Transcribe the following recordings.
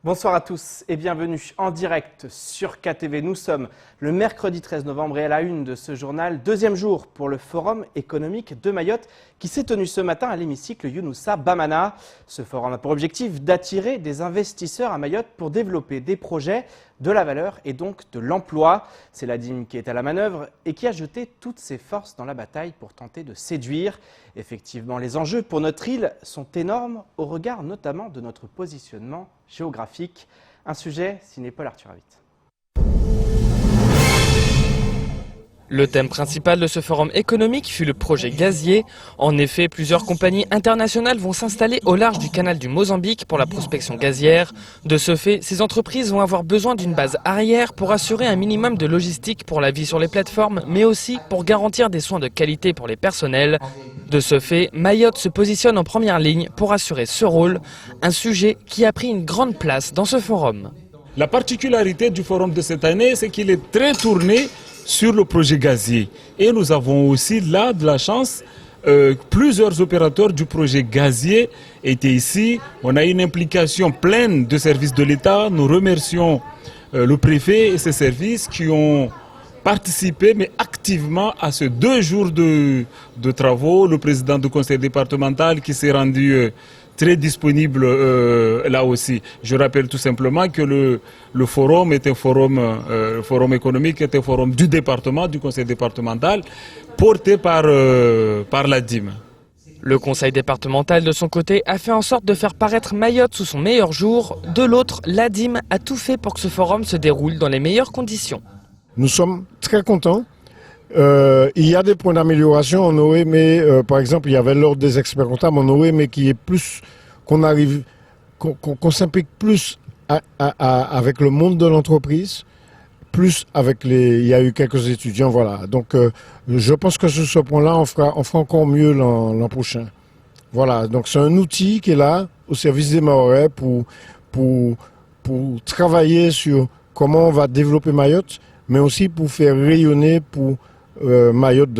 Bonsoir à tous et bienvenue en direct sur KTV. Nous sommes le mercredi 13 novembre et à la une de ce journal, deuxième jour pour le Forum économique de Mayotte qui s'est tenu ce matin à l'hémicycle Younoussa Bamana. Ce forum a pour objectif d'attirer des investisseurs à Mayotte pour développer des projets, de la valeur et donc de l'emploi. C'est la DIM qui est à la manœuvre et qui a jeté toutes ses forces dans la bataille pour tenter de séduire. Effectivement, les enjeux pour notre île sont énormes au regard notamment de notre positionnement géographique. Un sujet signé Paul Arthur Avit. Le thème principal de ce forum économique fut le projet gazier. En effet, plusieurs compagnies internationales vont s'installer au large du canal du Mozambique pour la prospection gazière. De ce fait, ces entreprises vont avoir besoin d'une base arrière pour assurer un minimum de logistique pour la vie sur les plateformes, mais aussi pour garantir des soins de qualité pour les personnels. De ce fait, Mayotte se positionne en première ligne pour assurer ce rôle, un sujet qui a pris une grande place dans ce forum. La particularité du forum de cette année, c'est qu'il est très tourné sur le projet gazier. Et nous avons aussi là de la chance, plusieurs opérateurs du projet gazier étaient ici. On a une implication pleine de services de l'État. Nous remercions le préfet et ses services qui ont participé, mais activement, à ces 2 jours de travaux. Le président du conseil départemental qui s'est rendu très disponible là aussi. Je rappelle tout simplement que le forum est un forum économique, est un forum du département, du conseil départemental, porté par la DIM. Le conseil départemental, de son côté, a fait en sorte de faire paraître Mayotte sous son meilleur jour. De l'autre, la DIM a tout fait pour que ce forum se déroule dans les meilleures conditions. Nous sommes très contents. Il y a des points d'amélioration. On aurait aimé, par exemple, il y avait l'ordre des experts comptables, on aurait aimé qu'il y ait plus, qu'on s'implique plus avec le monde de l'entreprise, plus avec il y a eu quelques étudiants, voilà. Donc, je pense que sur ce point-là, on fera encore mieux l'an prochain. Voilà. Donc, c'est un outil qui est là au service des Mahorais pour travailler sur comment on va développer Mayotte, mais aussi pour faire rayonner Mayotte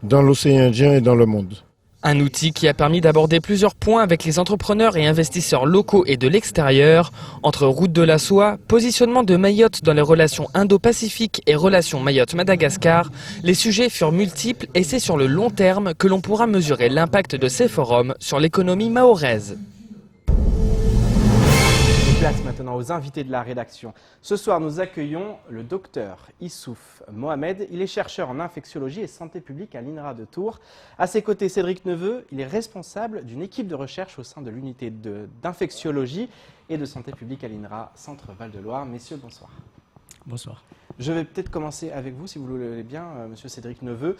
dans l'océan Indien et dans le monde. Un outil qui a permis d'aborder plusieurs points avec les entrepreneurs et investisseurs locaux et de l'extérieur, entre route de la soie, positionnement de Mayotte dans les relations Indo-Pacifiques et relations Mayotte-Madagascar. Les sujets furent multiples et c'est sur le long terme que l'on pourra mesurer l'impact de ces forums sur l'économie mahoraise. Place maintenant aux invités de la rédaction. Ce soir, nous accueillons le docteur Issouf Mohamed. Il est chercheur en infectiologie et santé publique à l'INRA de Tours. À ses côtés, Cédric Neveu. Il est responsable d'une équipe de recherche au sein de l'unité d'infectiologie et de santé publique à l'INRA Centre Val-de-Loire. Messieurs, bonsoir. Bonsoir. Je vais peut-être commencer avec vous, si vous le voulez bien, monsieur Cédric Neveu.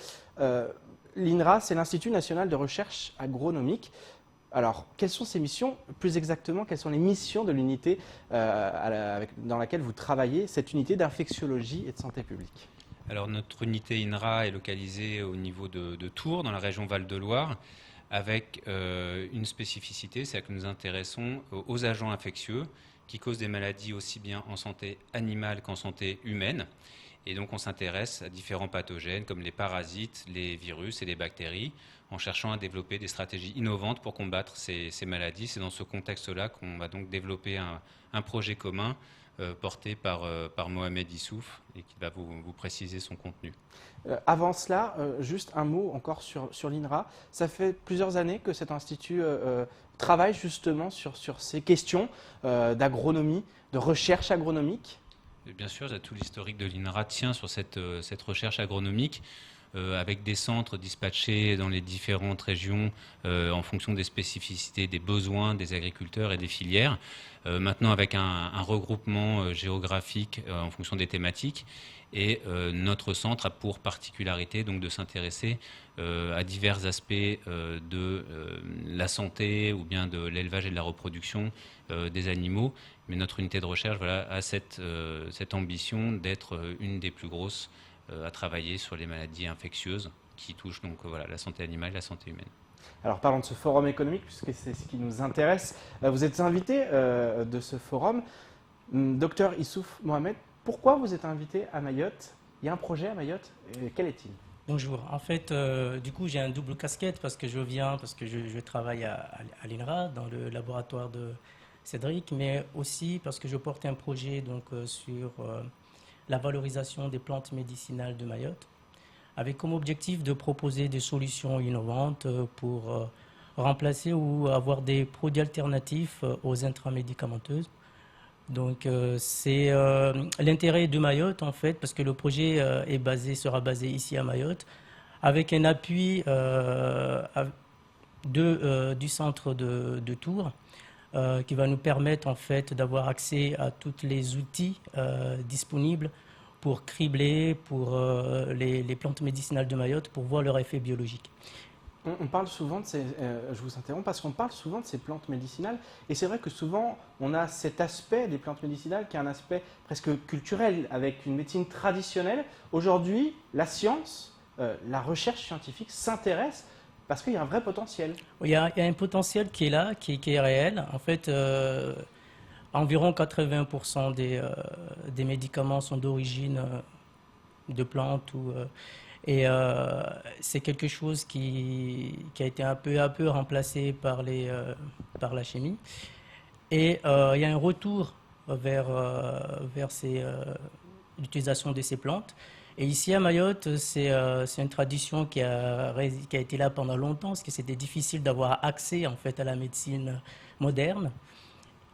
L'INRA, c'est l'Institut national de recherche agronomique. Alors, quelles sont ces missions? Plus exactement, quelles sont les missions de l'unité dans laquelle vous travaillez, cette unité d'infectiologie et de santé publique? Alors, notre unité INRA est localisée au niveau de Tours, dans la région Val-de-Loire, avec une spécificité, c'est que nous nous intéressons aux agents infectieux qui causent des maladies aussi bien en santé animale qu'en santé humaine. Et donc, on s'intéresse à différents pathogènes comme les parasites, les virus et les bactéries, en cherchant à développer des stratégies innovantes pour combattre ces maladies. C'est dans ce contexte-là qu'on va donc développer un projet commun porté par Mohamed Issouf et qui va vous préciser son contenu. Avant cela, juste un mot encore sur l'INRA. Ça fait plusieurs années que cet institut travaille justement sur ces questions d'agronomie, de recherche agronomique. Bien sûr, tout l'historique de l'INRA tient sur cette recherche agronomique. Avec des centres dispatchés dans les différentes régions en fonction des spécificités, des besoins des agriculteurs et des filières. Maintenant avec un regroupement géographique en fonction des thématiques. Et notre centre a pour particularité donc, de s'intéresser à divers aspects de la santé ou bien de l'élevage et de la reproduction des animaux. Mais notre unité de recherche a cette ambition d'être une des plus grosses à travailler sur les maladies infectieuses qui touchent donc, la santé animale et la santé humaine. Alors parlons de ce forum économique, puisque c'est ce qui nous intéresse. Vous êtes invité de ce forum. Docteur Issouf Mohamed, pourquoi vous êtes invité à Mayotte? Il y a un projet à Mayotte, quel est-il? Bonjour. En fait, du coup, j'ai un double casquette parce que je travaille à l'INRA, dans le laboratoire Cédric, mais aussi parce que je porte un projet donc, sur la valorisation des plantes médicinales de Mayotte, avec comme objectif de proposer des solutions innovantes pour remplacer ou avoir des produits alternatifs aux intrants médicamenteuses. Donc c'est l'intérêt de Mayotte en fait, parce que le projet sera basé ici à Mayotte, avec un appui du centre de Tours, qui va nous permettre en fait d'avoir accès à tous les outils disponibles pour cribler pour les plantes médicinales de Mayotte pour voir leur effet biologique. On parle souvent de ces, je vous interromps parce qu'on parle souvent de ces plantes médicinales et c'est vrai que souvent on a cet aspect des plantes médicinales qui est un aspect presque culturel avec une médecine traditionnelle. Aujourd'hui, la science, la recherche scientifique s'intéresse parce qu'il y a un vrai potentiel. Il y a un potentiel qui est là, qui est réel. En fait, environ 80% des médicaments sont d'origine de plantes et c'est quelque chose qui a été un peu à peu remplacé par la chimie. Et il y a un retour vers l'utilisation de ces plantes. Et ici à Mayotte, c'est une tradition qui a été là pendant longtemps, parce que c'était difficile d'avoir accès en fait à la médecine moderne.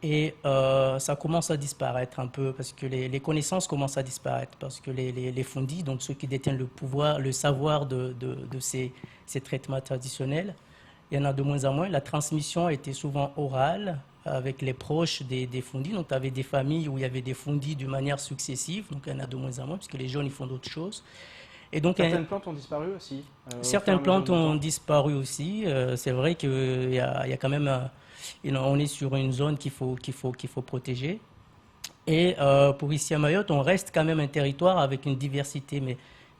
Et ça commence à disparaître un peu, parce que les connaissances commencent à disparaître, parce que les fundis, donc ceux qui détiennent le pouvoir, le savoir de ces traitements traditionnels, il y en a de moins en moins. La transmission était souvent orale, avec les proches des fundis. Donc, tu avais des familles où il y avait des fundis de manière successive. Donc, il y en a de moins en moins, parce que les jeunes, ils font d'autres choses. Et donc, certaines plantes ont disparu aussi. Certaines plantes ont disparu aussi. C'est vrai qu'il y a quand même... on est sur une zone qu'il faut protéger. Et pour ici à Mayotte, on reste quand même un territoire avec une diversité,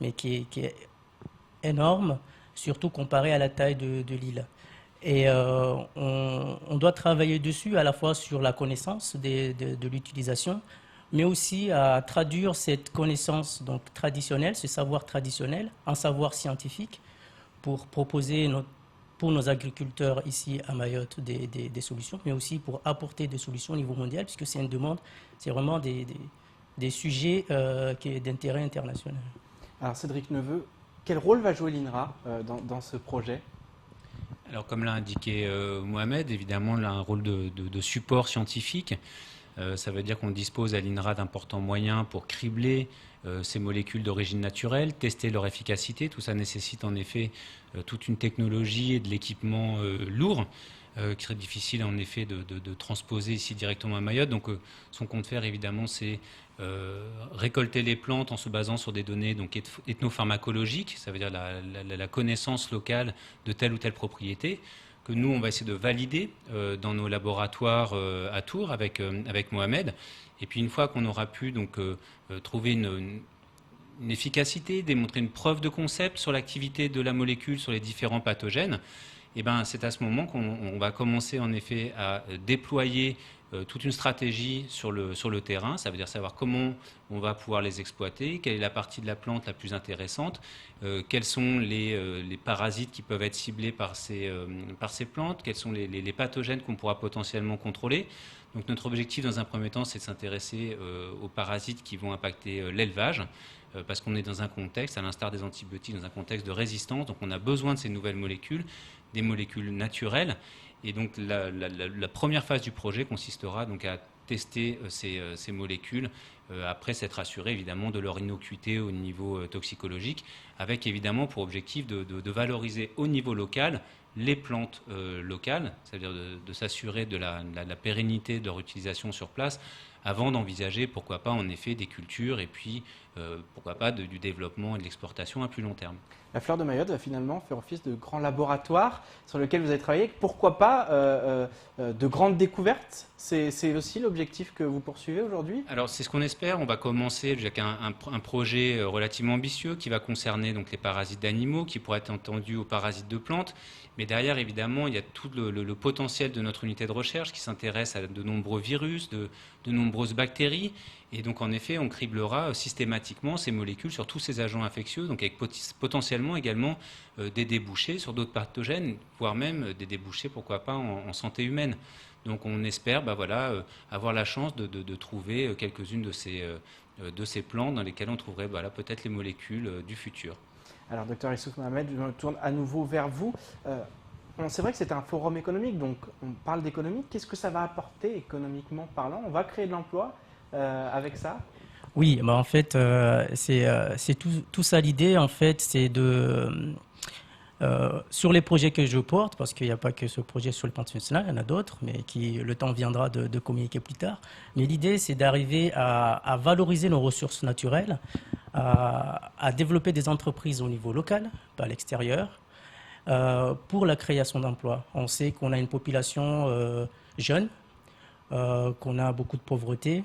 mais qui est énorme, surtout comparé à la taille de l'île. Et on doit travailler dessus à la fois sur la connaissance de l'utilisation, mais aussi à traduire cette connaissance donc, traditionnelle, ce savoir traditionnel, en savoir scientifique, pour proposer pour nos agriculteurs ici à Mayotte des solutions, mais aussi pour apporter des solutions au niveau mondial, puisque c'est une demande, c'est vraiment des sujets d'intérêt international. Alors Cédric Neveu, quel rôle va jouer l'INRA dans ce projet ? Alors, comme l'a indiqué Mohamed, évidemment, elle a un rôle de support scientifique. Ça veut dire qu'on dispose à l'INRA d'importants moyens pour cribler ces molécules d'origine naturelle, tester leur efficacité. Tout ça nécessite en effet toute une technologie et de l'équipement lourd, qui serait difficile en effet de transposer ici directement à Mayotte. Donc, ce qu'on compte faire évidemment, c'est récolter les plantes en se basant sur des données donc ethnopharmacologiques, ça veut dire la connaissance locale de telle ou telle propriété, que nous on va essayer de valider dans nos laboratoires à Tours avec Mohamed. Et puis une fois qu'on aura pu donc trouver une efficacité, démontrer une preuve de concept sur l'activité de la molécule sur les différents pathogènes, et ben c'est à ce moment qu'on va commencer en effet à déployer toute une stratégie sur le terrain. Ça veut dire savoir comment on va pouvoir les exploiter, quelle est la partie de la plante la plus intéressante, quels sont les parasites qui peuvent être ciblés par ces plantes, quels sont les pathogènes qu'on pourra potentiellement contrôler. Donc notre objectif dans un premier temps, c'est de s'intéresser aux parasites qui vont impacter l'élevage, parce qu'on est dans un contexte, à l'instar des antibiotiques, dans un contexte de résistance, donc on a besoin de ces nouvelles molécules, des molécules naturelles. Et donc la première phase du projet consistera donc à tester ces molécules après s'être assuré évidemment de leur innocuité au niveau toxicologique, avec évidemment pour objectif de valoriser au niveau local les plantes locales, c'est-à-dire de s'assurer de la pérennité de leur utilisation sur place, avant d'envisager pourquoi pas en effet des cultures et puis pourquoi pas du développement et de l'exportation à plus long terme. La fleur de Mayotte va finalement faire office de grand laboratoire sur lequel vous avez travaillé. Pourquoi pas de grandes découvertes ? C'est aussi l'objectif que vous poursuivez aujourd'hui ? Alors c'est ce qu'on espère. On va commencer avec un projet relativement ambitieux qui va concerner donc les parasites d'animaux, qui pourraient être étendus aux parasites de plantes. Mais derrière, évidemment, il y a tout le potentiel de notre unité de recherche qui s'intéresse à de nombreux virus, de nombreux nombreuses bactéries. Et donc, en effet, on criblera systématiquement ces molécules sur tous ces agents infectieux, donc avec potentiellement également des débouchés sur d'autres pathogènes, voire même des débouchés, pourquoi pas, en santé humaine. Donc, on espère avoir la chance de trouver quelques-unes de ces plantes dans lesquelles on trouverait peut-être les molécules du futur. Alors, docteur Issouf Mohamed, je me tourne à nouveau vers vous. C'est vrai que c'est un forum économique, donc on parle d'économie. Qu'est-ce que ça va apporter économiquement parlant? On va créer de l'emploi avec ça? Oui, en fait, c'est tout ça l'idée, en fait, c'est sur les projets que je porte, parce qu'il n'y a pas que ce projet sur le plan national, il y en a d'autres, mais le temps viendra de communiquer plus tard. Mais l'idée, c'est d'arriver à valoriser nos ressources naturelles, à développer des entreprises au niveau local, pas à l'extérieur, pour la création d'emplois. On sait qu'on a une population jeune, qu'on a beaucoup de pauvreté,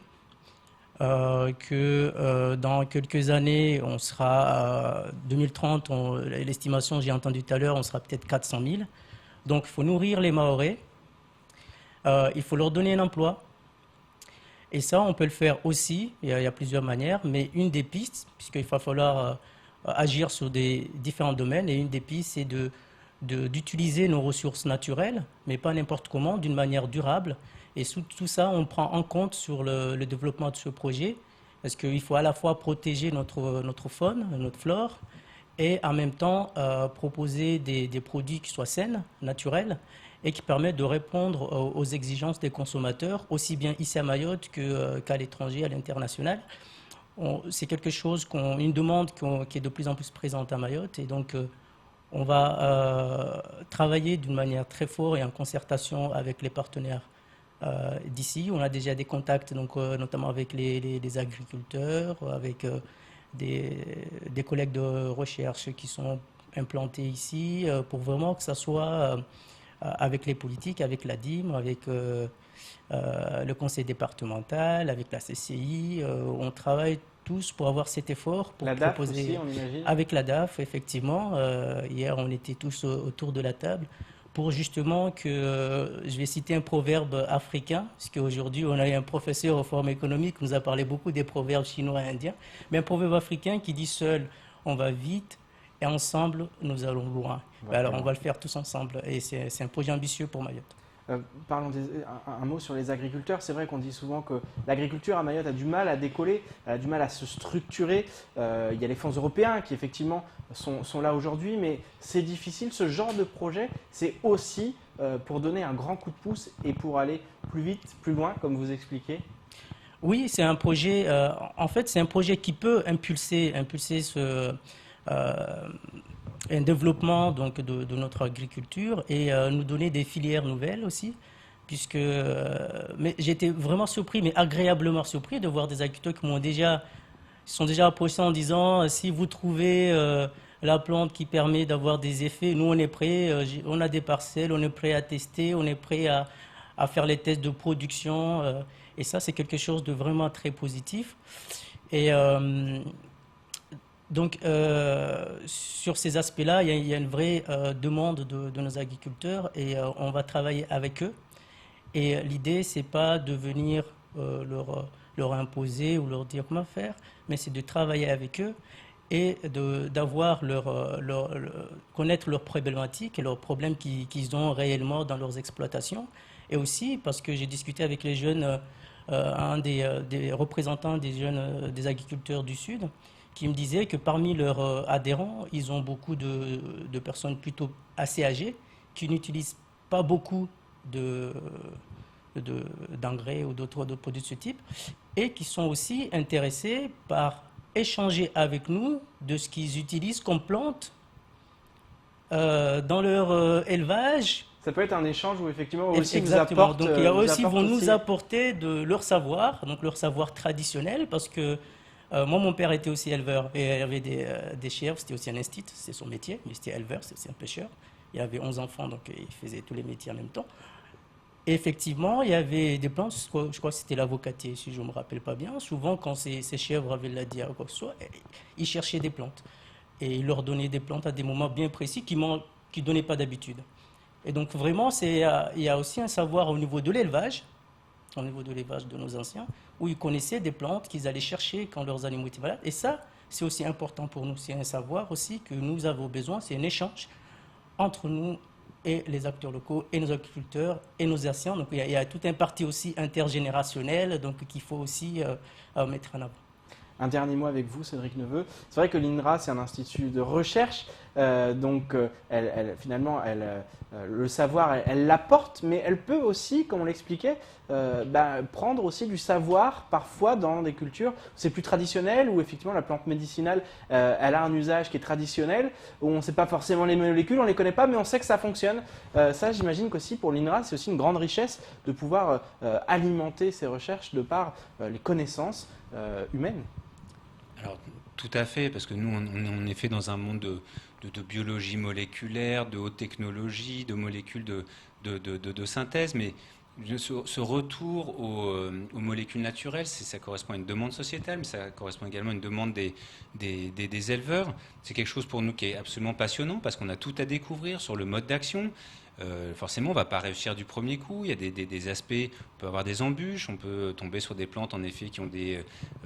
que dans quelques années, on sera 2030, l'estimation, j'ai entendu tout à l'heure, on sera peut-être 400 000. Donc, il faut nourrir les Mahorais, il faut leur donner un emploi. Et ça, on peut le faire aussi, il y a plusieurs manières, mais une des pistes, puisqu'il va falloir agir sur des différents domaines, et une des pistes, c'est d'utiliser nos ressources naturelles, mais pas n'importe comment, d'une manière durable. Et tout ça, on prend en compte sur le développement de ce projet, parce qu'il faut à la fois protéger notre faune, notre flore, et en même temps proposer des produits qui soient sains, naturels, et qui permettent de répondre aux exigences des consommateurs, aussi bien ici à Mayotte qu'à l'étranger, à l'international. C'est quelque chose, une demande qui est de plus en plus présente à Mayotte, et donc on va travailler d'une manière très forte et en concertation avec les partenaires d'ici. On a déjà des contacts, donc, notamment avec les agriculteurs, avec des collègues de recherche qui sont implantés ici, pour vraiment que ça soit avec les politiques, avec la DIM, avec le conseil départemental, avec la CCI. On travaille tous pour avoir cet effort, pour la DAF proposer aussi, on imagine. avec la DAF, effectivement. Hier, on était tous autour de la table pour justement je vais citer un proverbe africain, parce qu'aujourd'hui, on a eu un professeur au Forum économique qui nous a parlé beaucoup des proverbes chinois et indiens, mais un proverbe africain qui dit « seul, on va vite, et ensemble, nous allons loin ». Alors, on va le faire tous ensemble, et c'est un projet ambitieux pour Mayotte. Parlons un mot sur les agriculteurs. C'est vrai qu'on dit souvent que l'agriculture à Mayotte a du mal à décoller, a du mal à se structurer. Il y a les fonds européens qui effectivement sont là aujourd'hui, mais c'est difficile. Ce genre de projet, c'est aussi pour donner un grand coup de pouce et pour aller plus vite, plus loin, comme vous expliquez. Oui, c'est un projet. En fait, c'est un projet qui peut impulser un développement donc, de notre agriculture et nous donner des filières nouvelles aussi. Mais j'étais vraiment surpris, mais agréablement surpris de voir des agriculteurs qui sont déjà approchés en disant si vous trouvez la plante qui permet d'avoir des effets, nous on est prêts, on a des parcelles, on est prêt à tester, on est prêt à faire les tests de production. Et ça, c'est quelque chose de vraiment très positif. Et donc, sur ces aspects-là, il y a une vraie demande de nos agriculteurs et on va travailler avec eux. Et l'idée, c'est pas de venir leur imposer ou leur dire comment faire, mais c'est de travailler avec eux et d'avoir connaître leurs problématiques et leurs problèmes qu'ils ont réellement dans leurs exploitations. Et aussi, parce que j'ai discuté avec les jeunes, un des représentants des jeunes des agriculteurs du Sud, qui me disait que parmi leurs adhérents, ils ont beaucoup de personnes plutôt assez âgées qui n'utilisent pas beaucoup d'engrais ou d'autres produits de ce type et qui sont aussi intéressés par échanger avec nous de ce qu'ils utilisent comme plantes dans leur élevage. Ça peut être un échange où effectivement aussi Exactement. vous apportent. Donc ils vont nous apporter de leur savoir, donc leur savoir traditionnel, parce que moi, mon père était aussi éleveur et il avait des chèvres, c'était aussi un instit, c'est son métier, mais c'était éleveur, c'est un pêcheur. Il avait 11 enfants, donc il faisait tous les métiers en même temps. Et effectivement, il y avait des plantes, je crois que c'était l'avocatier, si je ne me rappelle pas bien. Souvent, quand ces chèvres avaient la diarrhée ou quoi que ce soit, ils cherchaient des plantes. Et ils leur donnaient des plantes à des moments bien précis qu'ils ne donnaient pas d'habitude. Et donc vraiment, il y a aussi un savoir au niveau de l'élevage, au niveau de l'élevage de nos anciens, où ils connaissaient des plantes qu'ils allaient chercher quand leurs animaux étaient malades. Et ça, c'est aussi important pour nous. C'est un savoir aussi que nous avons besoin. C'est un échange entre nous et les acteurs locaux, et nos agriculteurs, et nos anciens. Donc il y a tout un parti aussi intergénérationnel qu'il faut aussi mettre en avant. Un dernier mot avec vous, Cédric Neveu. C'est vrai que l'INRA, c'est un institut de recherche, donc finalement, le savoir, elle l'apporte, mais elle peut aussi, comme on l'expliquait, prendre aussi du savoir, parfois dans des cultures où c'est plus traditionnel, où effectivement la plante médicinale, elle a un usage qui est traditionnel, où on ne sait pas forcément les molécules, on ne les connaît pas, mais on sait que ça fonctionne. Ça, j'imagine qu'aussi pour l'INRA, c'est aussi une grande richesse de pouvoir alimenter ces recherches de par les connaissances humaines. Alors, tout à fait, parce que nous, on est en effet dans un monde de biologie moléculaire, de haute technologie, de molécules de synthèse, mais ce retour aux molécules naturelles, ça correspond à une demande sociétale, mais ça correspond également à une demande des éleveurs. C'est quelque chose pour nous qui est absolument passionnant, parce qu'on a tout à découvrir sur le mode d'action. Forcément, on ne va pas réussir du premier coup. Il y a des aspects, on peut avoir des embûches, on peut tomber sur des plantes en effet qui ont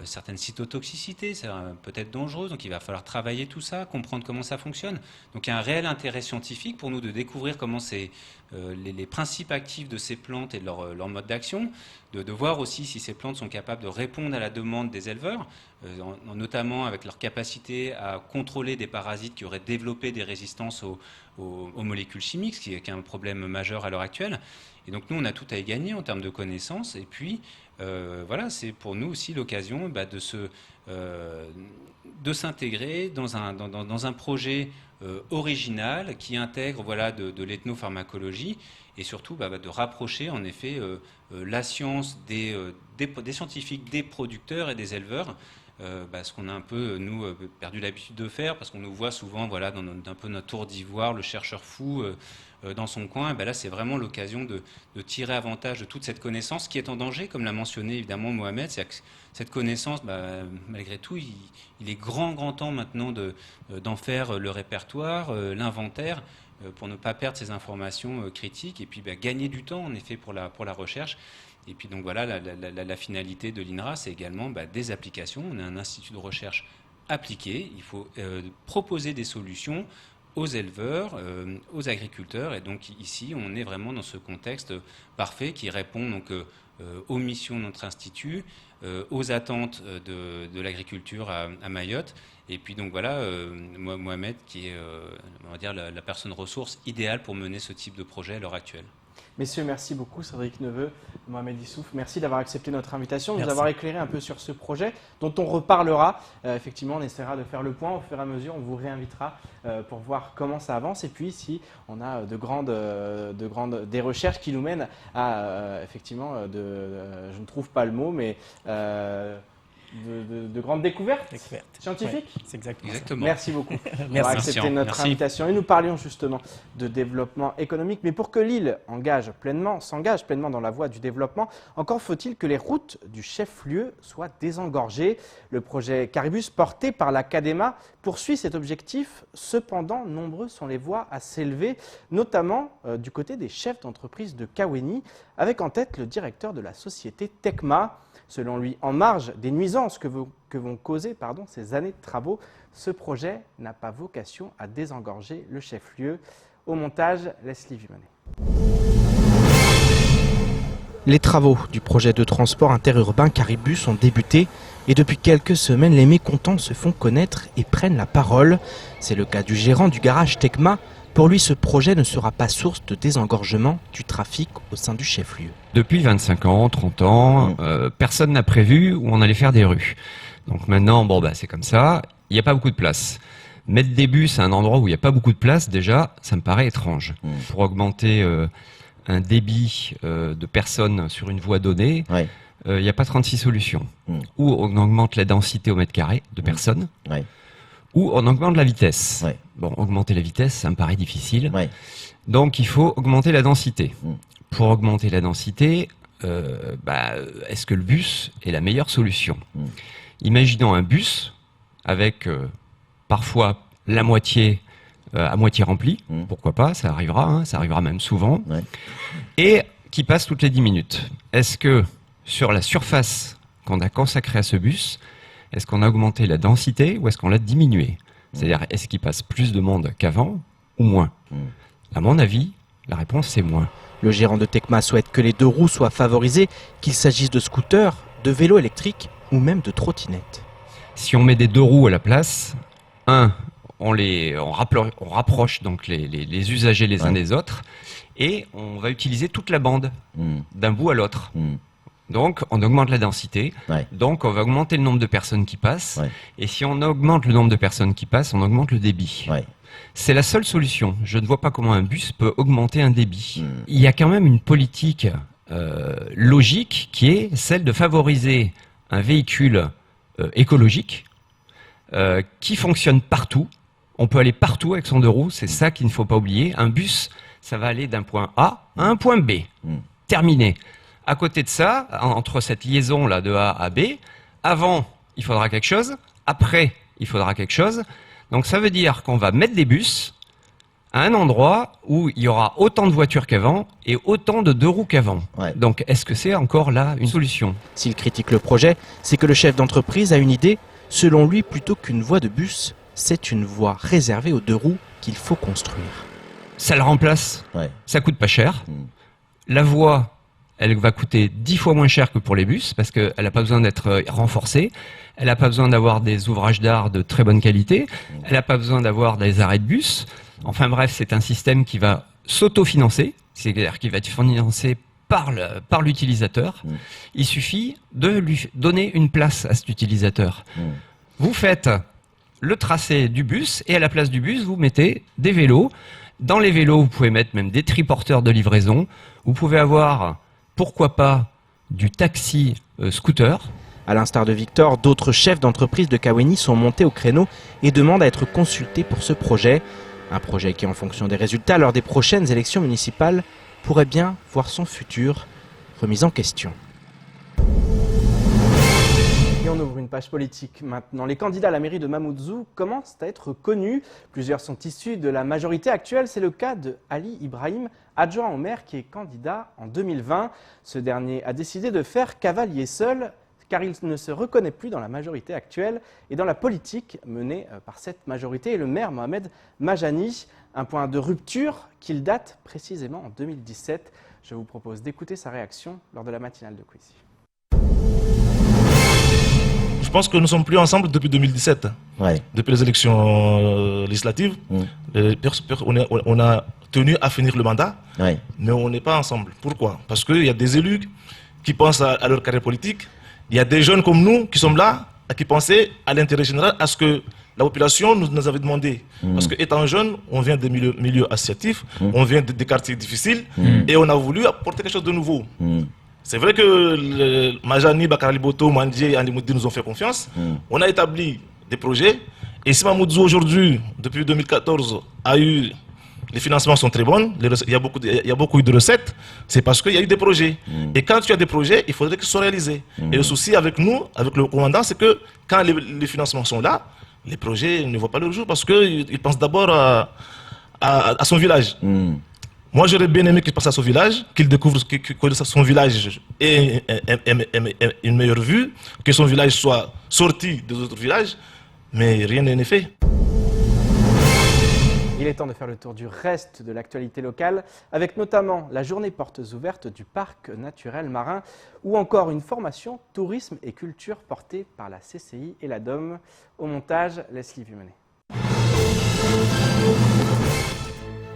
certaines cytotoxicités, c'est peut-être dangereux, donc il va falloir travailler tout ça, comprendre comment ça fonctionne. Donc il y a un réel intérêt scientifique pour nous de découvrir comment les principes actifs de ces plantes et de leur mode d'action, de voir aussi si ces plantes sont capables de répondre à la demande des éleveurs, notamment avec leur capacité à contrôler des parasites qui auraient développé des résistances aux molécules chimiques, ce qui est un problème majeur à l'heure actuelle. Et donc nous, on a tout à y gagner en termes de connaissances. Et puis, voilà, c'est pour nous aussi l'occasion de s'intégrer dans un projet original qui intègre de l'ethnopharmacologie et surtout de rapprocher en effet la science des scientifiques, des producteurs et des éleveurs. Ce qu'on a un peu, nous, perdu l'habitude de faire, parce qu'on nous voit souvent dans un peu notre tour d'ivoire, le chercheur fou dans son coin. Et là, c'est vraiment l'occasion de tirer avantage de toute cette connaissance qui est en danger, comme l'a mentionné évidemment Mohamed. C'est que cette connaissance, malgré tout, il est grand temps maintenant d'en faire le répertoire, l'inventaire, pour ne pas perdre ces informations critiques et puis gagner du temps, en effet, pour la recherche. Et puis donc voilà, la finalité de l'INRA, c'est également des applications. On est un institut de recherche appliqué. Il faut proposer des solutions aux éleveurs, aux agriculteurs. Et donc ici, on est vraiment dans ce contexte parfait qui répond donc aux missions de notre institut, aux attentes de l'agriculture à Mayotte. Et puis donc voilà, Mohamed qui est on va dire la personne ressource idéale pour mener ce type de projet à l'heure actuelle. Messieurs, merci beaucoup, Cédric Neveu, Mohamed Issouf. Merci d'avoir accepté notre invitation, de nous Merci. avoir éclairé un peu sur ce projet dont on reparlera. Effectivement, on essaiera de faire le point au fur et à mesure. On vous réinvitera pour voir comment ça avance. Et puis, si on a des recherches qui nous mènent à, effectivement, je ne trouve pas le mot, mais de grandes découvertes scientifiques. Ouais, c'est exactement ça. Exactement. Merci beaucoup d'avoir accepté notre invitation. Et nous parlions justement de développement économique. Mais pour que l'île s'engage pleinement dans la voie du développement, encore faut-il que les routes du chef-lieu soient désengorgées. Le projet Caribus, porté par la CADEMA, poursuit cet objectif. Cependant, nombreuses sont les voix à s'élever, notamment du côté des chefs d'entreprise de Kaweni, avec en tête le directeur de la société Tecma. Selon lui, en marge des nuisances que vont causer ces années de travaux, ce projet n'a pas vocation à désengorger le chef-lieu. Au montage, Leslie Vimonet. Les travaux du projet de transport interurbain Caribus ont débuté et depuis quelques semaines, les mécontents se font connaître et prennent la parole. C'est le cas du gérant du garage Tecma. Pour lui, ce projet ne sera pas source de désengorgement du trafic au sein du chef-lieu. Depuis 25 ans, 30 ans, personne n'a prévu où on allait faire des rues. Donc maintenant, c'est comme ça, il n'y a pas beaucoup de place. Mettre des bus à un endroit où il n'y a pas beaucoup de place, déjà, ça me paraît étrange. Pour augmenter un débit de personnes sur une voie donnée, il n'y a pas 36 solutions. Ou on augmente la densité au mètre carré de personnes, ou on augmente la vitesse. Augmenter la vitesse, ça me paraît difficile. Donc il faut augmenter la densité. Pour augmenter la densité, est-ce que le bus est la meilleure solution ? Imaginons un bus avec parfois la moitié à moitié rempli, pourquoi pas, ça arrivera même souvent, et qui passe toutes les 10 minutes. Est-ce que sur la surface qu'on a consacrée à ce bus, est-ce qu'on a augmenté la densité ou est-ce qu'on l'a diminué? C'est-à-dire, est-ce qu'il passe plus de monde qu'avant ou moins? À mon avis, la réponse c'est moins. Le gérant de Tecma souhaite que les 2 roues soient favorisées, qu'il s'agisse de scooters, de vélos électriques ou même de trottinettes. Si on met des 2 roues à la place, on rapproche donc les usagers les uns des autres et on va utiliser toute la bande d'un bout à l'autre. Donc on augmente la densité, donc on va augmenter le nombre de personnes qui passent et si on augmente le nombre de personnes qui passent, on augmente le débit. C'est la seule solution. Je ne vois pas comment un bus peut augmenter un débit. Il y a quand même une politique logique qui est celle de favoriser un véhicule écologique qui fonctionne partout. On peut aller partout avec son 2 roues, c'est ça qu'il ne faut pas oublier. Un bus, ça va aller d'un point A à un point B. Terminé. À côté de ça, entre cette liaison-là de A à B, avant, il faudra quelque chose, après, il faudra quelque chose. Donc ça veut dire qu'on va mettre des bus à un endroit où il y aura autant de voitures qu'avant et autant de 2 roues qu'avant. Donc est-ce que c'est encore là une solution? S'il critique le projet, c'est que le chef d'entreprise a une idée. Selon lui, plutôt qu'une voie de bus, c'est une voie réservée aux 2 roues qu'il faut construire. Ça le remplace, ça coûte pas cher. La voie, elle va coûter 10 fois moins cher que pour les bus parce qu'elle n'a pas besoin d'être renforcée. Elle n'a pas besoin d'avoir des ouvrages d'art de très bonne qualité. Elle n'a pas besoin d'avoir des arrêts de bus. Enfin bref, c'est un système qui va s'autofinancer, c'est-à-dire qui va être financé par l'utilisateur. Il suffit de lui donner une place à cet utilisateur. Vous faites le tracé du bus et à la place du bus, vous mettez des vélos. Dans les vélos, vous pouvez mettre même des triporteurs de livraison. Vous pouvez avoir, pourquoi pas, du taxi scooter. À l'instar de Victor, d'autres chefs d'entreprise de Kawéni sont montés au créneau et demandent à être consultés pour ce projet. Un projet qui, en fonction des résultats lors des prochaines élections municipales, pourrait bien voir son futur remis en question. Et on ouvre une page politique maintenant. Les candidats à la mairie de Mamoudzou commencent à être connus. Plusieurs sont issus de la majorité actuelle. C'est le cas de Ali Ibrahim, adjoint au maire qui est candidat en 2020. Ce dernier a décidé de faire cavalier seul car il ne se reconnaît plus dans la majorité actuelle et dans la politique menée par cette majorité. Et le maire Mohamed Majani, un point de rupture qu'il date précisément en 2017. Je vous propose d'écouter sa réaction lors de la matinale de Kwesi. Je pense que nous ne sommes plus ensemble depuis 2017. Depuis les élections législatives, on a tenu à finir le mandat, mais on n'est pas ensemble. Pourquoi? Parce qu'il y a des élus qui pensent à leur carrière politique. Il y a des jeunes comme nous qui sommes là, qui pensaient à l'intérêt général, à ce que la population nous avait demandé. Parce qu'étant jeune, on vient des milieux associatifs, on vient des quartiers difficiles, et on a voulu apporter quelque chose de nouveau. C'est vrai que Majani, Bakari Boto, Mandie et Andy Moudi nous ont fait confiance. On a établi des projets. Et si Mamoudzou aujourd'hui, depuis 2014, a eu... Les financements sont très bons, il y a beaucoup de recettes, c'est parce qu'il y a eu des projets. Et quand tu as des projets, il faudrait qu'ils soient réalisés. Et le souci avec nous, avec le commandant, c'est que quand les financements sont là, les projets ne voient pas le jour parce qu'il pense d'abord à son village. Moi, j'aurais bien aimé qu'il passe à son village, qu'il découvre que son village ait une meilleure vue, que son village soit sorti des autres villages, mais rien n'est fait. Il est temps de faire le tour du reste de l'actualité locale, avec notamment la journée portes ouvertes du parc naturel marin ou encore une formation tourisme et culture portée par la CCI et la DOM. Au montage, Leslie Vumenet.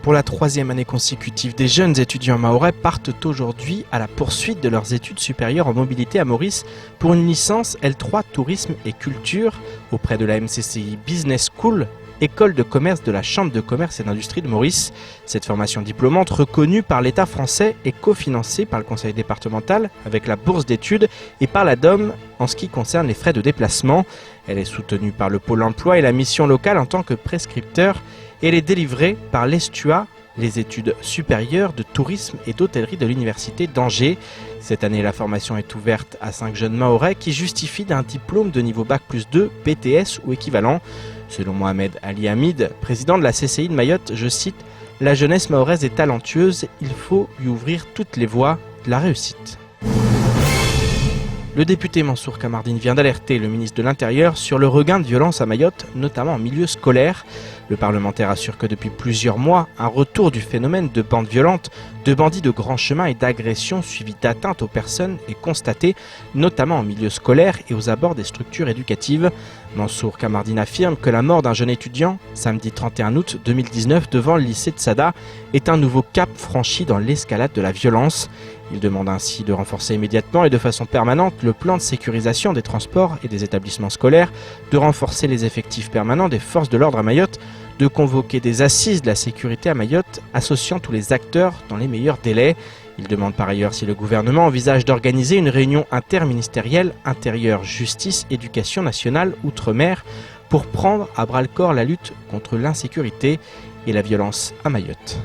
Pour la 3e année consécutive, des jeunes étudiants mahorais partent aujourd'hui à la poursuite de leurs études supérieures en mobilité à Maurice pour une licence L3 Tourisme et Culture auprès de la MCCI Business School, école de commerce de la Chambre de commerce et d'industrie de Maurice. Cette formation diplômante reconnue par l'État français est cofinancée par le conseil départemental avec la bourse d'études et par la DOM en ce qui concerne les frais de déplacement. Elle est soutenue par le Pôle emploi et la mission locale en tant que prescripteur et elle est délivrée par l'ESTUA, les études supérieures de tourisme et d'hôtellerie de l'Université d'Angers. Cette année, la formation est ouverte à 5 jeunes mahorais qui justifient d'un diplôme de niveau Bac+2, BTS ou équivalent. Selon Mohamed Ali Hamid, président de la CCI de Mayotte, je cite « La jeunesse mahoraise est talentueuse, il faut lui ouvrir toutes les voies de la réussite. Le député Mansour Kamardine vient d'alerter le ministre de l'Intérieur sur le regain de violence à Mayotte, notamment en milieu scolaire. Le parlementaire assure que depuis plusieurs mois, un retour du phénomène de bandes violentes, de bandits de grand chemin et d'agressions suivies d'atteintes aux personnes est constaté, notamment en milieu scolaire et aux abords des structures éducatives. Mansour Kamardine affirme que la mort d'un jeune étudiant, samedi 31 août 2019, devant le lycée de Sada, est un nouveau cap franchi dans l'escalade de la violence. Il demande ainsi de renforcer immédiatement et de façon permanente le plan de sécurisation des transports et des établissements scolaires, de renforcer les effectifs permanents des forces de l'ordre à Mayotte, de convoquer des assises de la sécurité à Mayotte, associant tous les acteurs dans les meilleurs délais. Il demande par ailleurs si le gouvernement envisage d'organiser une réunion interministérielle intérieur, justice, éducation nationale, outre-mer, pour prendre à bras-le-corps la lutte contre l'insécurité et la violence à Mayotte.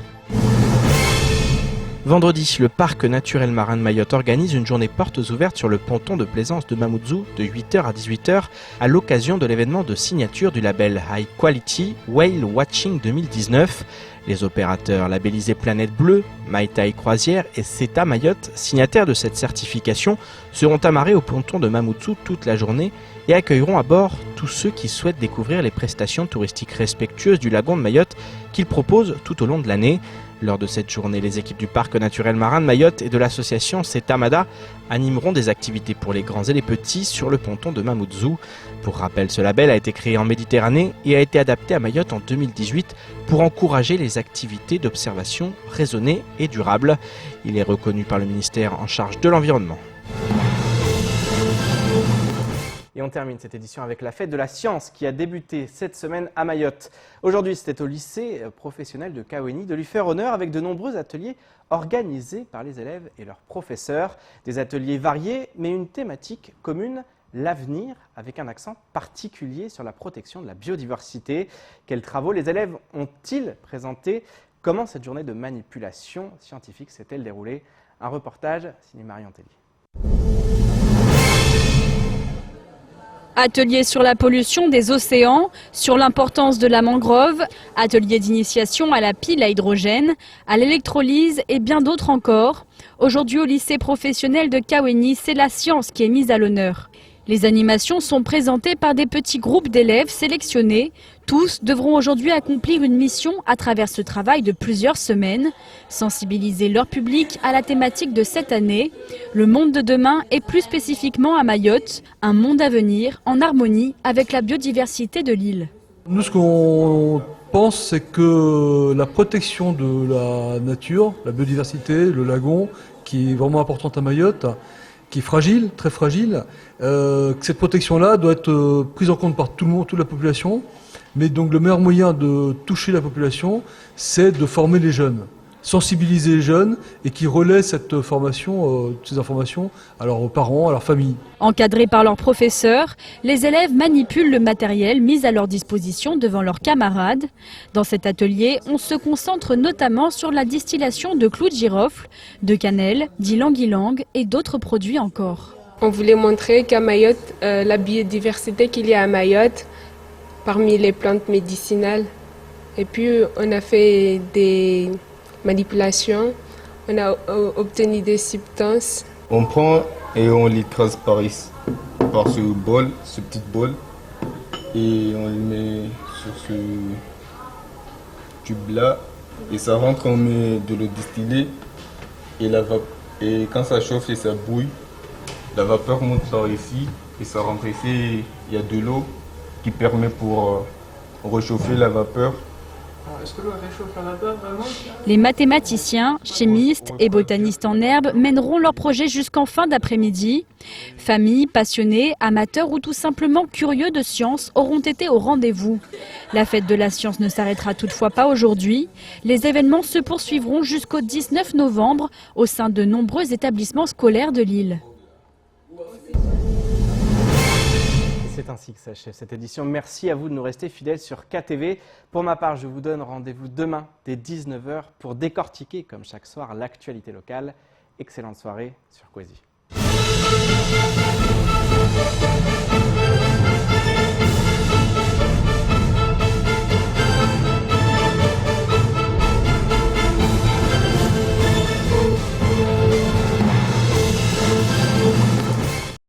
Vendredi, le parc naturel marin de Mayotte organise une journée portes ouvertes sur le ponton de plaisance de Mamoudzou de 8h à 18h à l'occasion de l'événement de signature du label High Quality Whale Watching 2019. Les opérateurs labellisés Planète Bleue, Maïtaï Croisière et CETA Mayotte, signataires de cette certification, seront amarrés au ponton de Mamoudzou toute la journée et accueilleront à bord tous ceux qui souhaitent découvrir les prestations touristiques respectueuses du lagon de Mayotte qu'ils proposent tout au long de l'année. Lors de cette journée, les équipes du Parc naturel marin de Mayotte et de l'association CETA-MADA animeront des activités pour les grands et les petits sur le ponton de Mamoudzou. Pour rappel, ce label a été créé en Méditerranée et a été adapté à Mayotte en 2018 pour encourager les activités d'observation raisonnées et durables. Il est reconnu par le ministère en charge de l'environnement. Et on termine cette édition avec la fête de la science qui a débuté cette semaine à Mayotte. Aujourd'hui, c'était au lycée professionnel de Kaweni de lui faire honneur avec de nombreux ateliers organisés par les élèves et leurs professeurs. Des ateliers variés, mais une thématique commune, l'avenir, avec un accent particulier sur la protection de la biodiversité. Quels travaux les élèves ont-ils présentés? Comment cette journée de manipulation scientifique s'est-elle déroulée? Un reportage signé Marion Tellier. Atelier sur la pollution des océans, sur l'importance de la mangrove, atelier d'initiation à la pile à hydrogène, à l'électrolyse et bien d'autres encore. Aujourd'hui au lycée professionnel de Kaweni, c'est la science qui est mise à l'honneur. Les animations sont présentées par des petits groupes d'élèves sélectionnés. Tous devront aujourd'hui accomplir une mission à travers ce travail de plusieurs semaines, sensibiliser leur public à la thématique de cette année, le monde de demain et plus spécifiquement à Mayotte, un monde à venir en harmonie avec la biodiversité de l'île. Nous, ce qu'on pense, c'est que la protection de la nature, la biodiversité, le lagon, qui est vraiment importante à Mayotte, qui est fragile, très fragile, que cette protection-là doit être prise en compte par tout le monde, toute la population. Mais donc le meilleur moyen de toucher la population, c'est de former les jeunes, sensibiliser les jeunes et qui relaient cette formation, ces informations à leurs parents, à leurs familles. Encadrés par leurs professeurs, les élèves manipulent le matériel mis à leur disposition devant leurs camarades. Dans cet atelier, on se concentre notamment sur la distillation de clous de girofle, de cannelle, d'ylang-ylang et d'autres produits encore. On voulait montrer qu'à Mayotte, la biodiversité qu'il y a à Mayotte, parmi les plantes médicinales. Et puis on a fait des manipulations, on a obtenu des substances. On prend et on l'écrase par ici, par ce bol, ce petit bol, et on le met sur ce tube là, et ça rentre, on met de l'eau distillée, et quand ça chauffe et ça bouille, la vapeur monte par ici, et ça rentre ici, il y a de l'eau qui permet pour réchauffer la vapeur. Est-ce que l'eau réchauffe la vapeur vraiment? Les mathématiciens, chimistes et botanistes en herbe mèneront leur projet jusqu'en fin d'après-midi. Familles, passionnés, amateurs ou tout simplement curieux de science auront été au rendez-vous. La fête de la science ne s'arrêtera toutefois pas aujourd'hui. Les événements se poursuivront jusqu'au 19 novembre au sein de nombreux établissements scolaires de l'île. C'est ainsi que s'achève cette édition. Merci à vous de nous rester fidèles sur KTV. Pour ma part, je vous donne rendez-vous demain dès 19h pour décortiquer, comme chaque soir, l'actualité locale. Excellente soirée sur Kwezi.